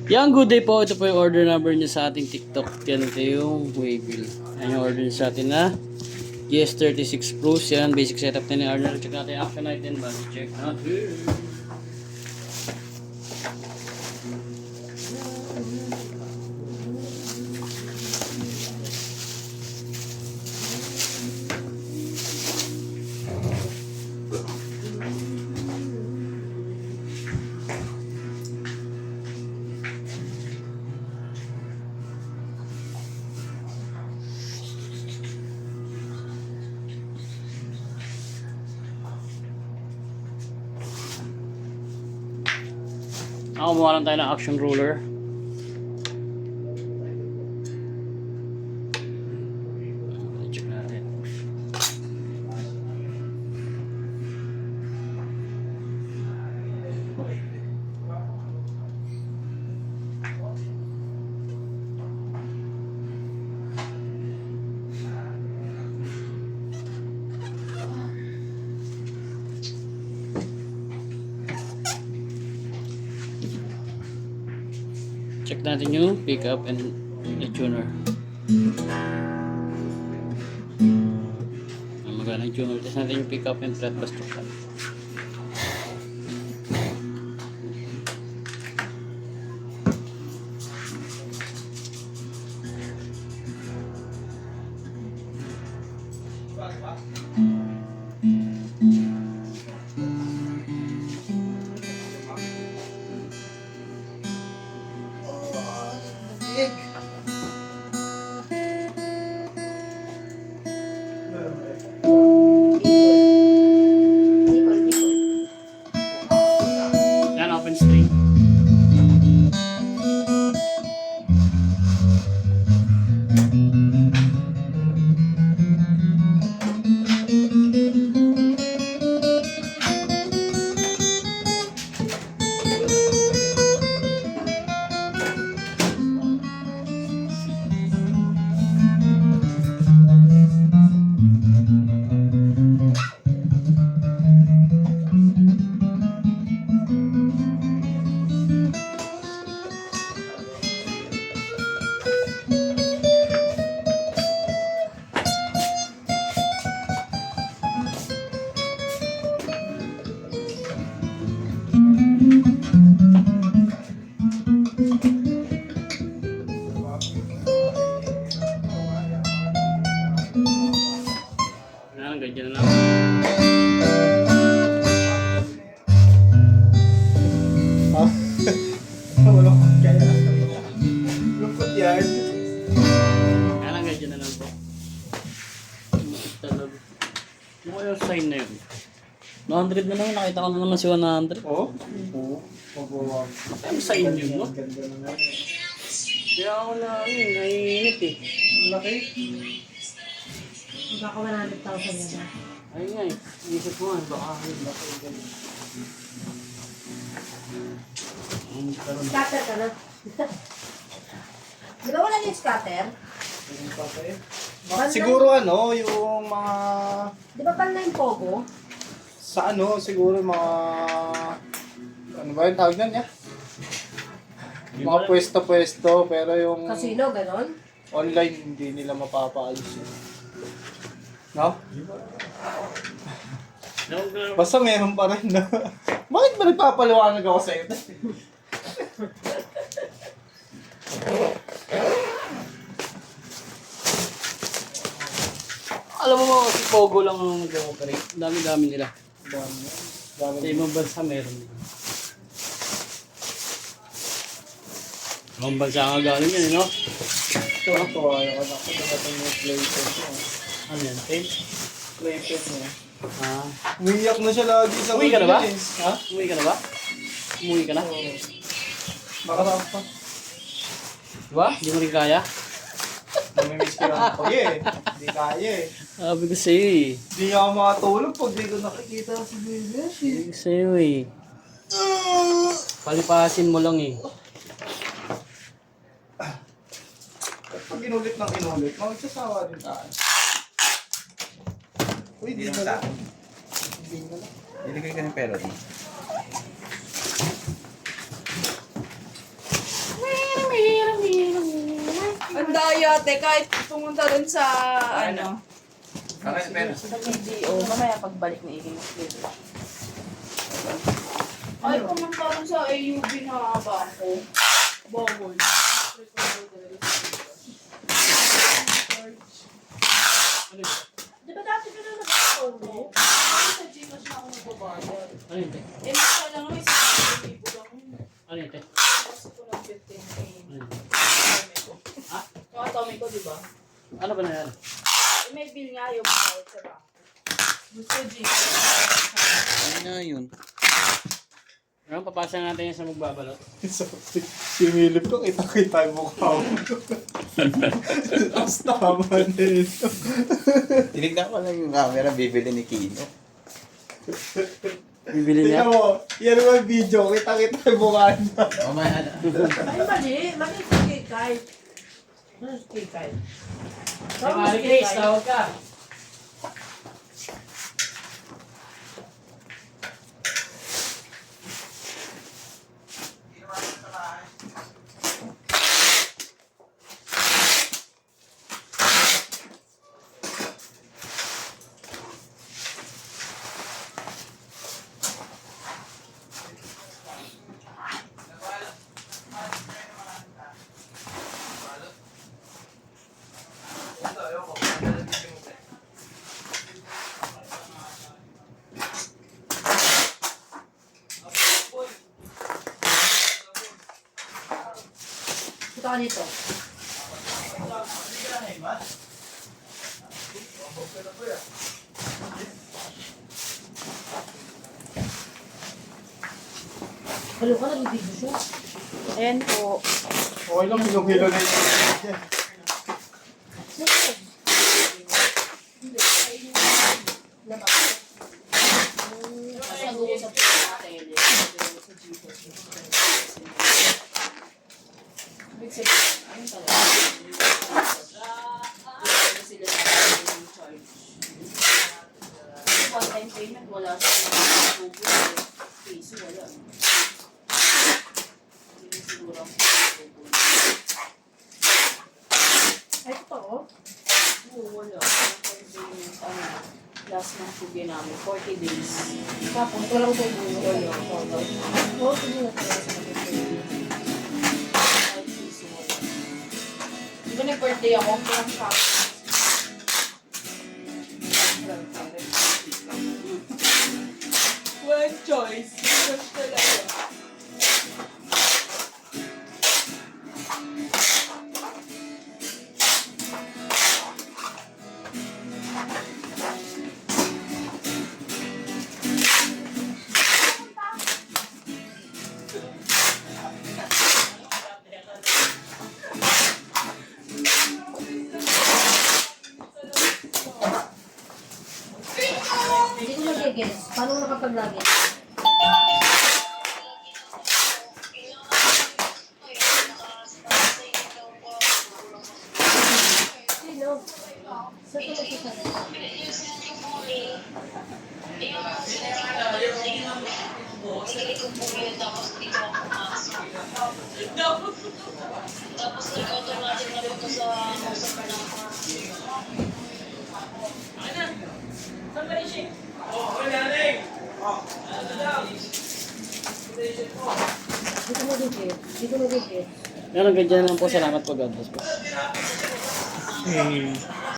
Yang good day po. Ito po yung order number niya sa ating TikTok. Yan, ito yung waybill. Yan yung order niya sa atin na GS36 Plus. Yan, basic setup na ni Arnold. Check natin yung action natin. Bago check natin. Kumuha lang tayo ng action ruler. Check natin. Check natin yung pickup and the tuner. Magana yung tuner. Test natin yung pickup and flat bus to flat. Yan, open string. Ganyan na lang. Wala ko kaya. Lupot yan. Kaya lang ganyan na lang po. Yung oil sign na yun. 100 na naman. Nakita ko na naman si 100. Oo? Oo. Pagwawag. Ang sign yun, no? Ganda na nga. Kaya ako na, naiinit eh. Ang laki. Baka 100,000 yan. Ayun nga eh. Isip mo nga, baka Scatter ka na. Di ba wala yung scatter? Siguro ano, yung mga... Di ba pala yung pogo? Sa ano, siguro mga... Ano ba yung tawag nun niya? Mga pwesto-pwesto, pero yung... Casino, ganon? Online, hindi nila mapapaalis yun. No? Basta meron pa rin na. Bakit ba nagpapaliwanag ako sa ito? Alam mo mga si Pogo lang ang nag-operate. Dami-dami nila. Dami. Sa ibang bansa meron din. Ibang bansa nga galing yan, no? Ito ako, ayaw ko na ako yung playpen niya. Ano yan? Tape? Playpen niya. Ah. Umiyak na siya lagi sa Umuwi ka na ba? Philippines. Ha? Umuwi ka na ba? Umuwi ka na? Oo. Makarap pa. Diba? Hindi mo rin kaya? Namimiss ko lang ako eh. Hindi kaya eh. Sabi ko sa'yo eh. Hindi nga ako makatulog pag di ko nakikita si Bebesh eh. Sabi ko sa'yo eh. Palipasin mo lang eh. Pag inulit ng inulit, magsasawa din tayo. Uy, di na lang. Di na lang. Iligay ka ng pera di. Coyote, kahit pumunta rin sa, ano, sa BDO, mamaya pagbalik ni Iggy Mosquito. Ay, pumunta rin sa AUB na bangko. Bawal. Di ba dati ka na nag-pogo? Sa Gcash na ako nagbabayad. Ano yun, te? Eh, nasa lang may 1,000 lang. Ano yun, te? Kasi ko ng 15K. Ano yun? Ha? Yung atomic ko, di ba? Ano ba na yan? Eh, may bill nga yung bayad sa bangko. Gusto Gcash. Ano nga yun? Ano, papasa natin yan sa magbabalot. Similip ko, kita-kita yung mukha mo. Tapos naman eh. Tinignan ko lang yung camera, bibili ni Kino. Bibili niya. Tingnan mo, yan naman video, kita-kita yung mukha niya. Mamaya na. Ay, mali. Mali si Kikay. Ano si Kikay? Hey, Mari Grace, tawag ka. Ito ka dito. Halo ka, nag-video siya. Ayan po. Okay lang, hilong-hilo na yun. Nag-uusap ko sa tele. Sa Gcash. Ibig sabihin, ano talaga? Hindi sila yung charge. One time payment, wala sa piso, wala. Hindi siguro ang Ay, ito oh. Oo, wala. One time payment, ano, last month po namin, 40 days. Tapos, walang tubo. Wala. Oo, sige na tayo sa mga. Di ba nag-birthday ako? Parang shopping. One choice. Choice talaga. Hindi ko nag-guess. Paano mo nakapag-login? Sino? Saan ko nagsasabi? Dito mo dito. Dito mo dito. Yan, ang ganyan lang po. Salamat po, God bless po. Hmm.